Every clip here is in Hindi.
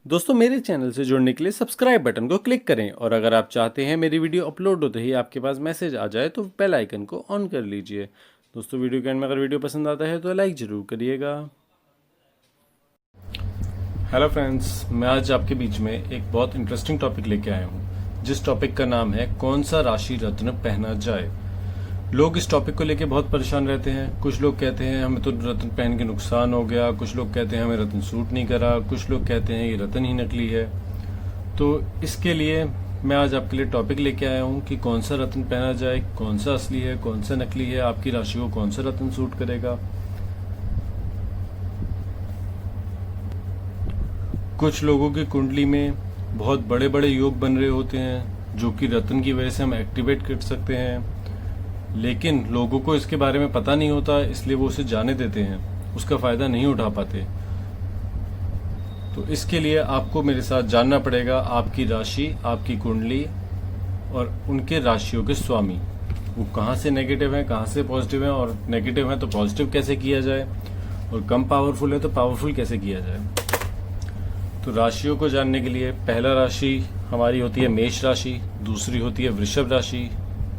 दोस्तों मेरे चैनल से जुड़ने के लिए सब्सक्राइब बटन को क्लिक करें और अगर आप चाहते हैं मेरी वीडियो अपलोड होते ही आपके पास मैसेज आ जाए तो बेल आइकन को ऑन कर लीजिए। दोस्तों वीडियो के एंड में अगर वीडियो पसंद आता है तो लाइक ज़रूर करिएगा। हेलो फ्रेंड्स, मैं आज आपके बीच में एक बहुत इंटरेस्टिंग टॉपिक लेके आया हूँ जिस टॉपिक का नाम है कौन सा राशि रत्न पहना जाए। लोग इस टॉपिक को लेके बहुत परेशान रहते हैं। कुछ लोग कहते हैं हमें तो रत्न पहन के नुकसान हो गया, कुछ लोग कहते हैं हमें रत्न सूट नहीं करा, कुछ लोग कहते हैं ये रत्न ही नकली है। तो इसके लिए मैं आज आपके लिए टॉपिक लेके आया हूँ कि कौन सा रत्न पहना जाए, कौन सा असली है, कौन सा नकली है, आपकी राशि को कौन सा रत्न सूट करेगा। कुछ लोगों की कुंडली में बहुत बड़े बड़े योग बन रहे होते हैं जो कि रत्न की वजह से हम एक्टिवेट कर सकते हैं, लेकिन लोगों को इसके बारे में पता नहीं होता, इसलिए वो उसे जाने देते हैं, उसका फायदा नहीं उठा पाते। तो इसके लिए आपको मेरे साथ जानना पड़ेगा आपकी राशि, आपकी कुंडली और उनके राशियों के स्वामी, वो कहाँ से नेगेटिव है, कहाँ से पॉजिटिव है, और नेगेटिव है तो पॉजिटिव कैसे किया जाए, और कम पावरफुल है तो पावरफुल कैसे किया जाए। तो राशियों को जानने के लिए पहला राशि हमारी होती है मेष राशि, दूसरी होती है वृषभ राशि,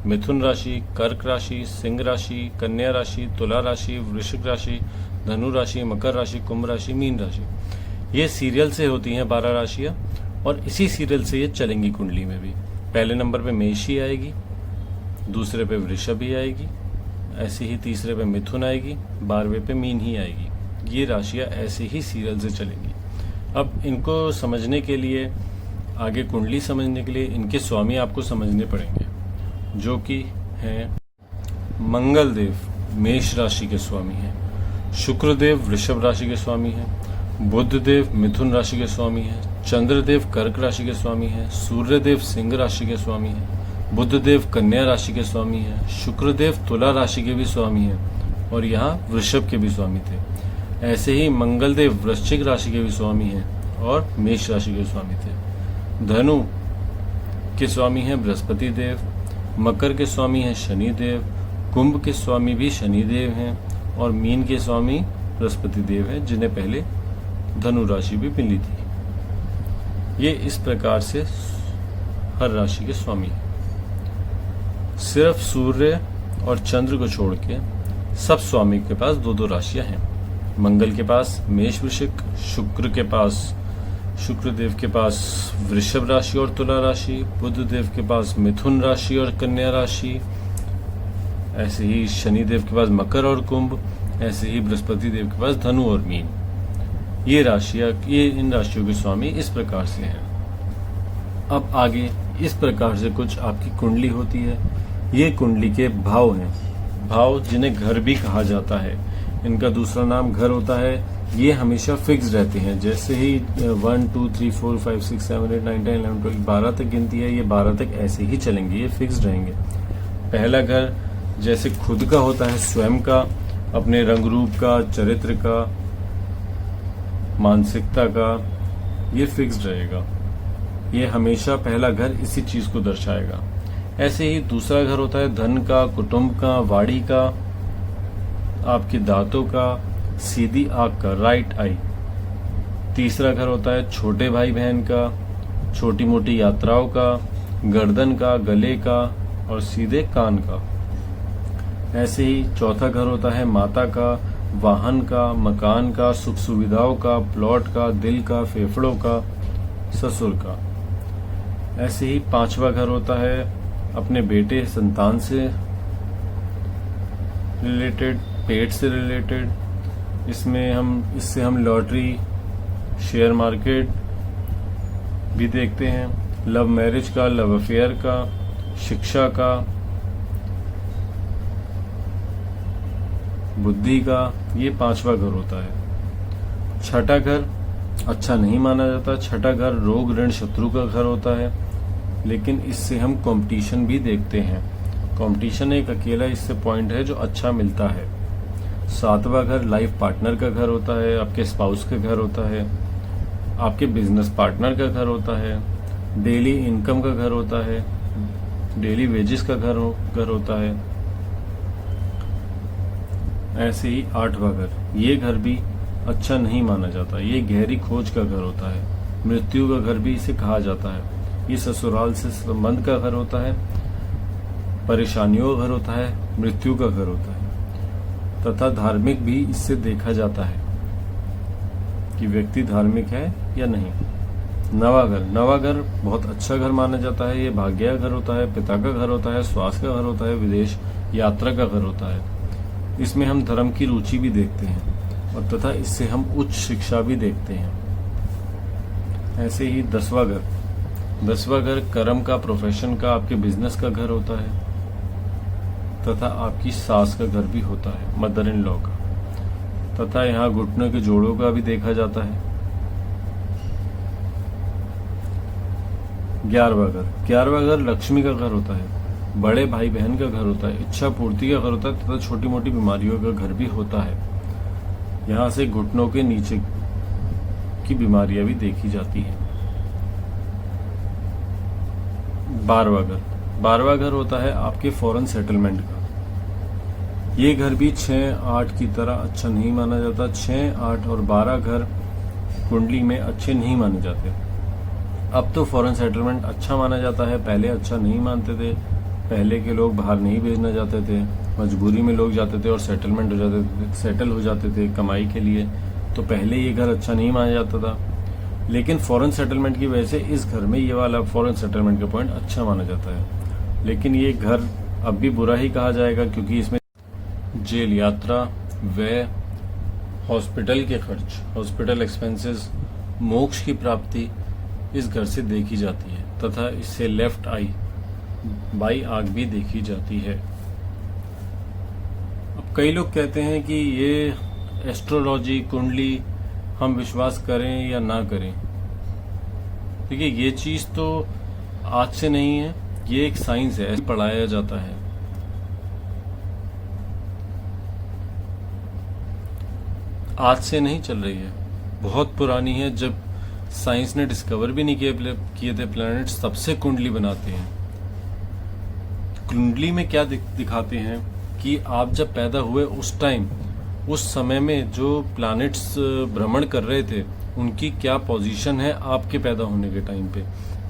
मिथुन राशि, कर्क राशि, सिंह राशि, कन्या राशि, तुला राशि, वृश्चिक राशि, धनु राशि, मकर राशि, कुंभ राशि, मीन राशि। ये सीरियल से होती हैं 12 राशियां और इसी सीरियल से ये चलेंगी कुंडली में भी। पहले नंबर पे मेष ही आएगी, दूसरे पे वृषभ ही आएगी, ऐसे ही तीसरे पे मिथुन आएगी, 12वें पे मीन ही आएगी। ये राशियां ऐसे ही सीरियल से चलेंगी। अब इनको समझने के लिए, आगे कुंडली समझने के लिए इनके स्वामी आपको समझने पड़ेंगे, जो कि हैं मंगल देव मेष राशि के स्वामी हैं, शुक्रदेव वृषभ राशि के स्वामी हैं, बुध देव मिथुन राशि के स्वामी हैं, चंद्रदेव कर्क राशि के स्वामी हैं, सूर्यदेव सिंह राशि के स्वामी हैं, बुधदेव कन्या राशि के स्वामी हैं, शुक्रदेव तुला राशि के भी स्वामी हैं और यहाँ वृषभ के भी स्वामी थे। ऐसे ही मंगलदेव वृश्चिक राशि के भी स्वामी हैं और मेष राशि के स्वामी थे। धनु के स्वामी हैं बृहस्पति देव, मकर के स्वामी हैं शनि देव, कुंभ के स्वामी भी शनि देव हैं और मीन के स्वामी बृहस्पति देव हैं, जिन्हें पहले धनु राशि भी मिली थी। ये इस प्रकार से हर राशि के स्वामी हैं। सिर्फ सूर्य और चंद्र को छोड़ के सब स्वामी के पास 2-2 राशियां हैं। मंगल के पास मेष वृश्चिक, शुक्र के पास शुक्रदेव के पास वृषभ राशि और तुला राशि, बुध देव के पास मिथुन राशि और कन्या राशि, ऐसे ही शनि देव के पास मकर और कुंभ, ऐसे ही बृहस्पति देव के पास धनु और मीन। ये इन राशियों के स्वामी इस प्रकार से हैं। अब आगे इस प्रकार से कुछ आपकी कुंडली होती है। ये कुंडली के भाव हैं, भाव जिन्हें घर भी कहा जाता है, इनका दूसरा नाम घर होता है। ये हमेशा फिक्स रहते हैं, जैसे ही 1 2 3 4 5 6 7 8 9 10 11 12 12 तक गिनती है, ये 12 तक ऐसे ही चलेंगे, ये फिक्स रहेंगे। पहला घर जैसे खुद का होता है, स्वयं का, अपने रंग रूप का, चरित्र का, मानसिकता का, ये फिक्स रहेगा। ये हमेशा पहला घर इसी चीज को दर्शाएगा। ऐसे ही दूसरा घर होता है धन का, कुटुंब का, वाणी का, आपके दांतों का, सीधी आंख का, राइट आई। तीसरा घर होता है छोटे भाई बहन का, छोटी मोटी यात्राओं का, गर्दन का, गले का और सीधे कान का। ऐसे ही चौथा घर होता है माता का, वाहन का, मकान का, सुख सुविधाओं का, प्लॉट का, दिल का, फेफड़ों का, ससुर का। ऐसे ही पांचवा घर होता है अपने बेटे संतान से रिलेटेड, पेट से रिलेटेड। इससे हम लॉटरी, शेयर मार्केट भी देखते हैं, लव मैरिज का, लव अफेयर का, शिक्षा का, बुद्धि का। ये पांचवा घर होता है। छठा घर अच्छा नहीं माना जाता। छठा घर रोग ऋण शत्रु का घर होता है, लेकिन इससे हम कंपटीशन भी देखते हैं। कंपटीशन एक अकेला इससे पॉइंट है जो अच्छा मिलता है। सातवां घर लाइफ पार्टनर का घर होता है, आपके स्पाउस का घर होता है, आपके बिजनेस पार्टनर का घर होता है, डेली इनकम का घर होता है, डेली वेजेस का घर होता है। ऐसे ही आठवां घर, ये घर भी अच्छा नहीं माना जाता, ये गहरी खोज का घर होता है। मृत्यु का घर भी इसे कहा जाता है। ये ससुराल से संबंध का घर होता है, परेशानियों का घर होता है, मृत्यु का घर होता है, तथा धार्मिक भी इससे देखा जाता है कि व्यक्ति धार्मिक है या नहीं। नवा घर बहुत अच्छा घर माना जाता है। ये भाग्य का घर होता है, पिता का घर होता है, स्वास्थ्य का घर होता है, विदेश यात्रा का घर होता है। इसमें हम धर्म की रुचि भी देखते हैं और तथा इससे हम उच्च शिक्षा भी देखते हैं। ऐसे ही 10वां घर कर्म का, प्रोफेशन का, आपके बिजनेस का घर होता है तथा आपकी सास का घर भी होता है, मदर इन लॉ का, तथा यहाँ घुटनों के जोड़ों का भी देखा जाता है। 11वां घर लक्ष्मी का घर होता है, बड़े भाई बहन का घर होता है, इच्छा पूर्ति का घर होता है तथा छोटी मोटी बीमारियों का घर भी होता है। यहाँ से घुटनों के नीचे की बीमारियां भी देखी जाती हैं। 12वां घर होता है आपके फॉरेन सेटलमेंट का। ये घर भी 6-8 की तरह अच्छा नहीं माना जाता। 6, 8 और 12 घर कुंडली में अच्छे नहीं माने जाते। अब तो फॉरेन सेटलमेंट अच्छा माना जाता है, पहले अच्छा नहीं मानते थे। पहले के लोग बाहर नहीं भेजना चाहते थे, मजबूरी में लोग जाते थे और सेटल हो जाते थे कमाई के लिए। तो पहले ये घर अच्छा नहीं माना जाता था, लेकिन फॉरेन सेटलमेंट की वजह से इस घर में ये वाला फॉरेन सेटलमेंट का पॉइंट अच्छा माना जाता है। लेकिन ये घर अब भी बुरा ही कहा जाएगा, क्योंकि इसमें जेल, यात्रा, व्यय, हॉस्पिटल के खर्च, हॉस्पिटल एक्सपेंसेस, मोक्ष की प्राप्ति इस घर से देखी जाती है तथा इससे लेफ्ट आई, बाई आंख भी देखी जाती है। अब कई लोग कहते हैं कि ये एस्ट्रोलॉजी, कुंडली हम विश्वास करें या ना करें। देखिए, ये चीज तो आज से नहीं है, ये एक साइंस है, पढ़ाया जाता है। आज से नहीं चल रही है, बहुत पुरानी है। जब साइंस ने डिस्कवर भी नहीं किए थे प्लैनेट्स, तब से कुंडली बनाते हैं। कुंडली में क्या दिखाते हैं कि आप जब पैदा हुए उस टाइम, उस समय में जो प्लैनेट्स भ्रमण कर रहे थे, उनकी क्या पोजीशन है आपके पैदा होने के टाइम पे।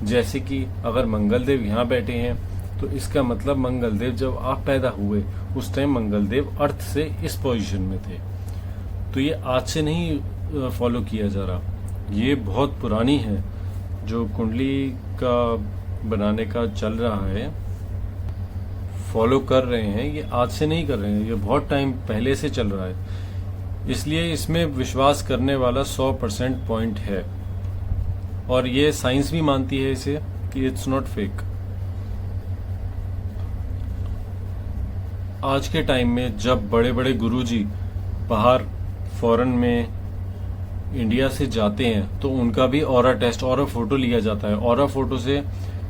जैसे कि अगर मंगलदेव यहाँ बैठे हैं तो इसका मतलब मंगलदेव जब आप पैदा हुए उस टाइम मंगलदेव अर्थ से इस पोजीशन में थे। तो ये आज से नहीं फॉलो किया जा रहा, ये बहुत पुरानी है। जो कुंडली का बनाने का चल रहा है, फॉलो कर रहे हैं, ये आज से नहीं कर रहे हैं, ये बहुत टाइम पहले से चल रहा है। इसलिए इसमें विश्वास करने वाला 100% पॉइंट है, और ये साइंस भी मानती है इसे कि इट्स नॉट फेक। आज के टाइम में जब बड़े बड़े गुरुजी बाहर फॉरेन में इंडिया से जाते हैं तो उनका भी ऑरा टेस्ट, ऑरा फोटो लिया जाता है। ऑरा फोटो से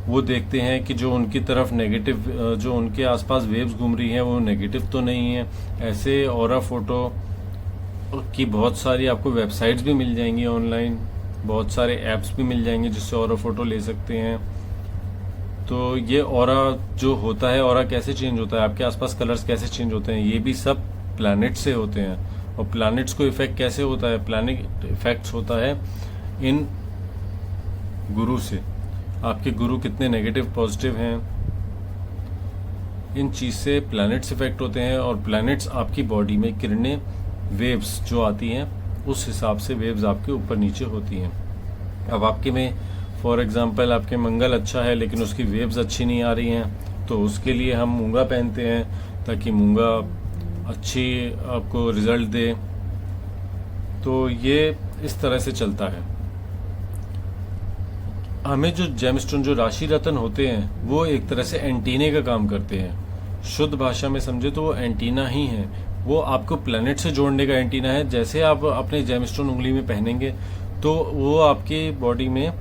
वो देखते हैं कि जो उनकी तरफ नेगेटिव, जो उनके आसपास वेव्स घूम रही हैं वो नेगेटिव तो नहीं है। ऐसे ऑरा फोटो की बहुत सारी आपको वेबसाइट्स भी मिल जाएंगी ऑनलाइन, बहुत सारे ऐप्स भी मिल जाएंगे जिससे ऑरा फोटो ले सकते हैं। तो ये ऑरा जो होता है, ऑरा कैसे चेंज होता है, आपके आसपास कलर्स कैसे चेंज होते हैं, ये भी सब प्लैनेट से होते हैं। और प्लैनेट्स को इफेक्ट कैसे होता है, प्लैनेट इफेक्ट्स होता है इन गुरु से। आपके गुरु कितने नेगेटिव पॉजिटिव हैं, इन चीज से प्लैनेट्स इफेक्ट होते हैं। और प्लैनेट्स आपकी बॉडी में किरणें, वेव्स जो आती हैं, उस हिसाब से वेव्स आपके ऊपर नीचे होती हैं। अब आपके में फॉर एग्जांपल आपके मंगल अच्छा है लेकिन उसकी वेव्स अच्छी नहीं आ रही हैं, तो उसके लिए हम मूंगा पहनते हैं ताकि मूंगा अच्छी आपको रिजल्ट दे। तो ये इस तरह से चलता है। हमें जो जेमस्टोन, जो राशि रत्न होते हैं, वो एक तरह से एंटीने का काम करते हैं। शुद्ध भाषा में समझे तो वो एंटीना ही है, वो आपको प्लैनेट से जोड़ने का एंटीना है। जैसे आप अपने जेमस्टोन उंगली में पहनेंगे तो वो आपकी बॉडी में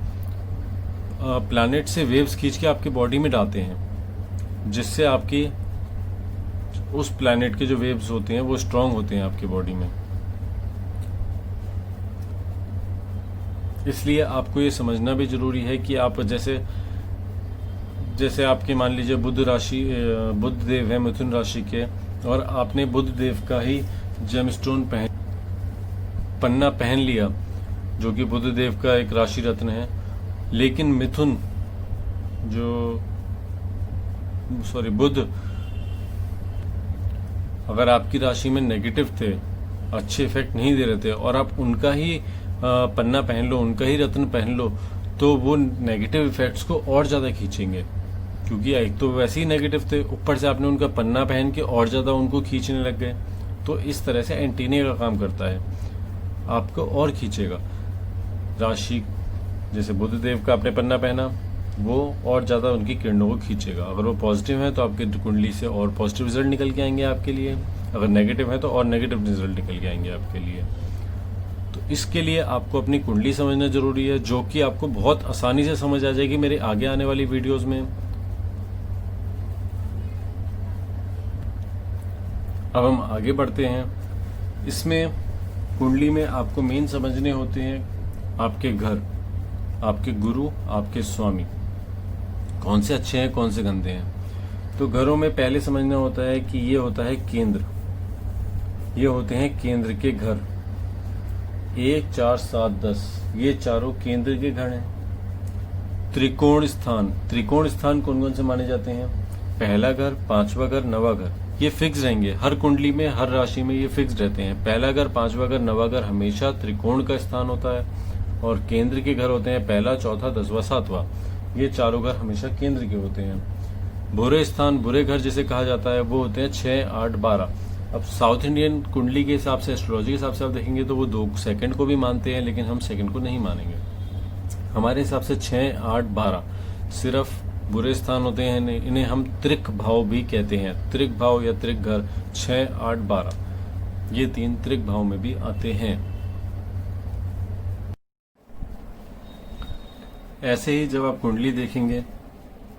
प्लैनेट से वेव्स खींच के आपकी बॉडी में डालते हैं, जिससे आपकी उस प्लैनेट के जो वेव्स होते हैं वो स्ट्रांग होते हैं आपकी बॉडी में। इसलिए आपको ये समझना भी जरूरी है कि आप जैसे आपके मान लीजिए बुध देव है मिथुन राशि के, और आपने बुध देव का ही जेमस्टोन पन्ना पहन लिया, जो कि बुध देव का एक राशि रत्न है। लेकिन मिथुन बुध अगर आपकी राशि में नेगेटिव थे, अच्छे इफेक्ट नहीं दे रहे थे, और आप उनका ही पन्ना पहन लो, उनका ही रत्न पहन लो, तो वो नेगेटिव इफेक्ट्स को और ज्यादा खींचेंगे। क्योंकि एक तो वैसे ही नेगेटिव थे, ऊपर से आपने उनका पन्ना पहन के और ज्यादा उनको खींचने लग गए। तो इस तरह से एंटीने का काम करता है, आपको और खींचेगा। राशि जैसे बुध देव का आपने पन्ना पहना, वो और ज्यादा उनकी किरणों को खींचेगा। अगर वो पॉजिटिव है तो आपके कुंडली से और पॉजिटिव रिजल्ट निकल के आएंगे आपके लिए, अगर नेगेटिव है तो और नेगेटिव रिजल्ट निकल के आएंगे आपके लिए। तो इसके लिए आपको अपनी कुंडली समझना जरूरी है, जो कि आपको बहुत आसानी से समझ आ जाएगी मेरे आगे आने वाली वीडियोस में। अब हम आगे बढ़ते हैं। इसमें कुंडली में आपको मेन समझने होते हैं आपके घर, आपके गुरु, आपके स्वामी, कौन से अच्छे हैं, कौन से गंदे हैं। तो घरों में पहले समझना होता है कि ये होता है केंद्र, ये होते हैं केंद्र के घर। 1, 4, 7, 10 ये चारों केंद्र के घर हैं। त्रिकोण स्थान, त्रिकोण स्थान कौन कौन से माने जाते हैं? पहला घर, पांचवा घर, नवा घर। ये फिक्स रहेंगे हर कुंडली में, हर राशि में ये फिक्स रहते हैं। पहला घर, पांचवा घर, नवा घर हमेशा त्रिकोण का स्थान होता है। और केंद्र के घर होते हैं पहला, चौथा, 10वां, 7वां। ये चारों घर हमेशा केंद्र के होते हैं। बुरे स्थान, बुरे घर जिसे कहा जाता है, वो होते हैं 6, 8, 12। अब साउथ इंडियन कुंडली के हिसाब से, एस्ट्रोलॉजी के हिसाब से आप देखेंगे तो वो 2 सेकंड को भी मानते हैं, लेकिन हम सेकंड को नहीं मानेंगे। हमारे हिसाब से 6, 8, 12 सिर्फ बुरे स्थान होते हैं। इन्हें हम त्रिक भाव भी कहते हैं। त्रिक भाव या त्रिक घर 6, 8, 12 ये 3 त्रिक भाव में भी आते हैं। ऐसे ही जब आप कुंडली देखेंगे,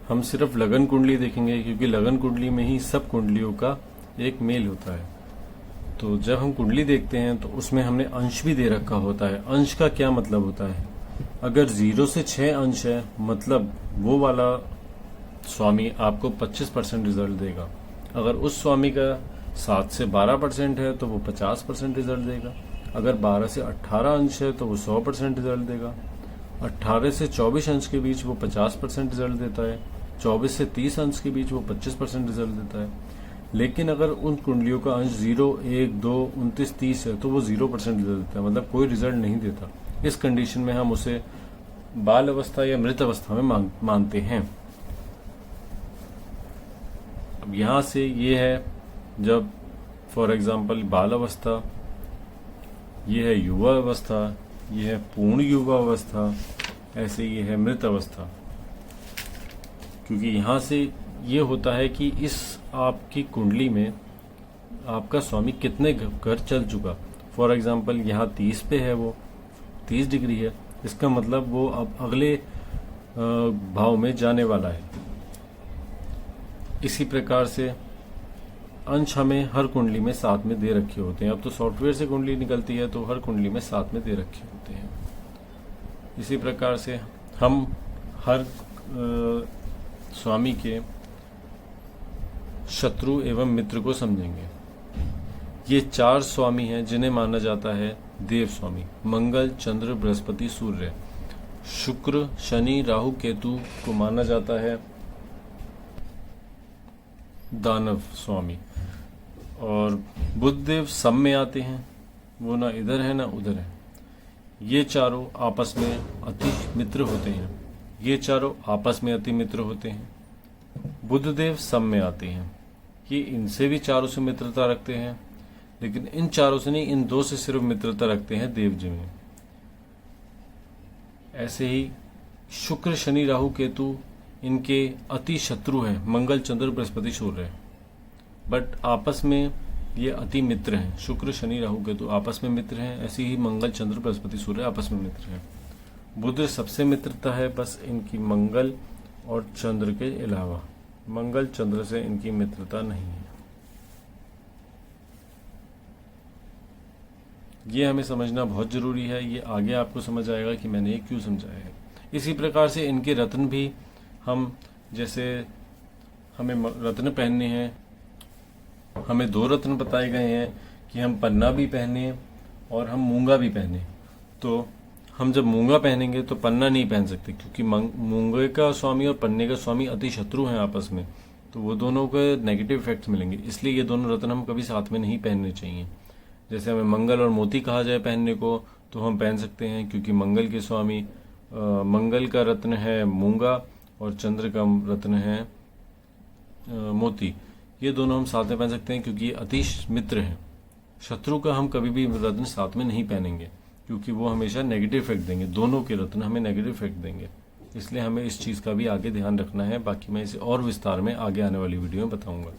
हम सिर्फ लगन कुंडली देखेंगे, क्योंकि लगन कुंडली में ही सब कुंडलियों का एक मेल होता है। तो जब हम कुंडली देखते हैं तो उसमें हमने अंश भी दे रखा होता है। अंश का क्या मतलब होता है? अगर 0 से 6 अंश है, मतलब वो वाला स्वामी आपको 25% रिजल्ट देगा। अगर उस स्वामी का 7 से 12% है तो वो 50% रिजल्ट देगा। अगर 12 से 18 अंश है तो वो 100% रिजल्ट देगा। 18 से 24 अंश के बीच वो 50% रिजल्ट देता है। 24 से 30 अंश के बीच वो 25% रिजल्ट देता है। लेकिन अगर उन कुंडलियों का अंश 0, 1, 2, 29, 30 है तो वो 0% रिजल्ट देता है, मतलब कोई रिजल्ट नहीं देता। इस कंडीशन में हम उसे बाल अवस्था या मृत अवस्था में मानते हैं। अब यहां से ये है जब फॉर एग्जाम्पल बाल अवस्था, ये है युवा अवस्था, ये है पूर्ण युवा अवस्था, ऐसे ये है मृत अवस्था। क्योंकि यहां से ये होता है कि इस आपकी कुंडली में आपका स्वामी कितने घर चल चुका। फॉर एग्जाम्पल यहाँ 30 पे है, वो 30 डिग्री है, इसका मतलब वो अब अगले भाव में जाने वाला है। इसी प्रकार से अंश हमें हर कुंडली में साथ में दे रखे होते हैं। अब तो सॉफ्टवेयर से कुंडली निकलती है तो हर कुंडली में साथ में दे रखे होते हैं। इसी प्रकार से हम हर स्वामी के शत्रु एवं मित्र को समझेंगे। ये 4 स्वामी हैं जिन्हें माना जाता है देव स्वामी। मंगल, चंद्र, बृहस्पति, सूर्य। शुक्र, शनि, राहु, केतु को माना जाता है दानव स्वामी। और बुध देव सब में आते हैं, वो ना इधर है ना उधर है। ये चारों आपस में अति मित्र होते हैं। ये चारों आपस में अति मित्र होते हैं। बुध देव सब में आते हैं, ये इनसे भी चारों से मित्रता रखते हैं, लेकिन इन चारों से नहीं, इन 2 से सिर्फ मित्रता रखते हैं देव जी में। ऐसे ही शुक्र, शनि, राहु, केतु इनके अति शत्रु हैं। मंगल, चंद्र, बृहस्पति, सूर्य, बट आपस में ये अति मित्र हैं। शुक्र, शनि, राहु, केतु आपस में मित्र हैं। ऐसे ही मंगल, चंद्र, बृहस्पति, सूर्य आपस में मित्र हैं। बुध सबसे मित्रता है बस इनकी मंगल और चंद्र के अलावा। मंगल, चंद्र से इनकी मित्रता नहीं है। ये हमें समझना बहुत जरूरी है। ये आगे आपको समझ आएगा कि मैंने ये क्यों समझाया है। इसी प्रकार से इनके रत्न भी हम, जैसे हमें रत्न पहनने हैं, हमें 2 रत्न बताए गए हैं कि हम पन्ना भी पहने और हम मूंगा भी पहने। तो हम जब मूंगा पहनेंगे तो पन्ना नहीं पहन सकते, क्योंकि मूंगे का स्वामी और पन्ने का स्वामी अति शत्रु हैं आपस में, तो वो दोनों के नेगेटिव इफेक्ट्स मिलेंगे। इसलिए ये दोनों रत्न हम कभी साथ में नहीं पहनने चाहिए। जैसे हमें मंगल और मोती कहा जाए पहनने को, तो हम पहन सकते हैं, क्योंकि मंगल के स्वामी मंगल का रत्न है मूंगा और चंद्र का रत्न है मोती। ये दोनों हम साथ में पहन सकते हैं, क्योंकि ये अति मित्र हैं। शत्रु का हम कभी भी रत्न साथ में नहीं पहनेंगे, क्योंकि वो हमेशा नेगेटिव इफेक्ट देंगे। दोनों के रत्न हमें नेगेटिव इफेक्ट देंगे, इसलिए हमें इस चीज़ का भी आगे ध्यान रखना है। बाकी मैं इसे और विस्तार में आगे आने वाली वीडियो में बताऊंगा।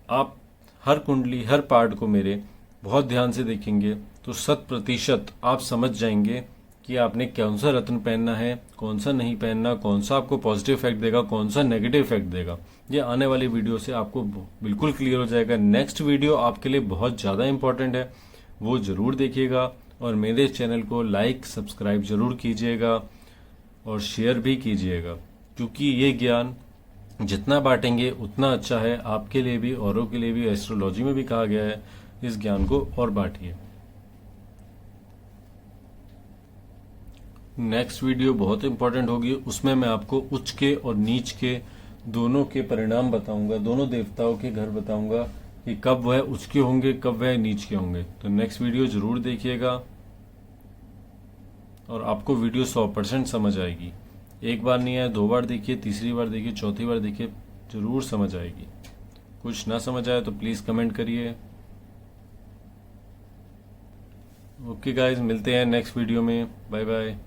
आप हर कुंडली, हर पार्ट को मेरे बहुत ध्यान से देखेंगे तो 100% आप समझ जाएंगे कि आपने कौन सा रत्न पहनना है, कौन सा नहीं पहनना, कौन सा आपको पॉजिटिव इफेक्ट देगा, कौन सा नेगेटिव इफेक्ट देगा। ये आने वाली वीडियो से आपको बिल्कुल क्लियर हो जाएगा। नेक्स्ट वीडियो आपके लिए बहुत ज़्यादा इंपॉर्टेंट है, वो ज़रूर देखिएगा। और मेरे चैनल को लाइक सब्सक्राइब ज़रूर कीजिएगा और शेयर भी कीजिएगा, क्योंकि ये ज्ञान जितना बांटेंगे उतना अच्छा है आपके लिए भी, औरों के लिए भी। एस्ट्रोलॉजी में भी कहा गया है इस ज्ञान को और बांटिए। नेक्स्ट वीडियो बहुत इंपॉर्टेंट होगी, उसमें मैं आपको उच्च के और नीच के दोनों के परिणाम बताऊंगा, दोनों देवताओं के घर बताऊंगा कि कब वह उच्च के होंगे, कब वह नीच के होंगे। तो नेक्स्ट वीडियो जरूर देखिएगा और आपको वीडियो 100% समझ आएगी। एक बार नहीं आए, 2 बार देखिए, तीसरी बार देखिए, चौथी बार देखिए, जरूर समझ आएगी। कुछ ना समझ आए तो प्लीज कमेंट करिए। ओके गाइज, मिलते हैं नेक्स्ट वीडियो में। Bye bye.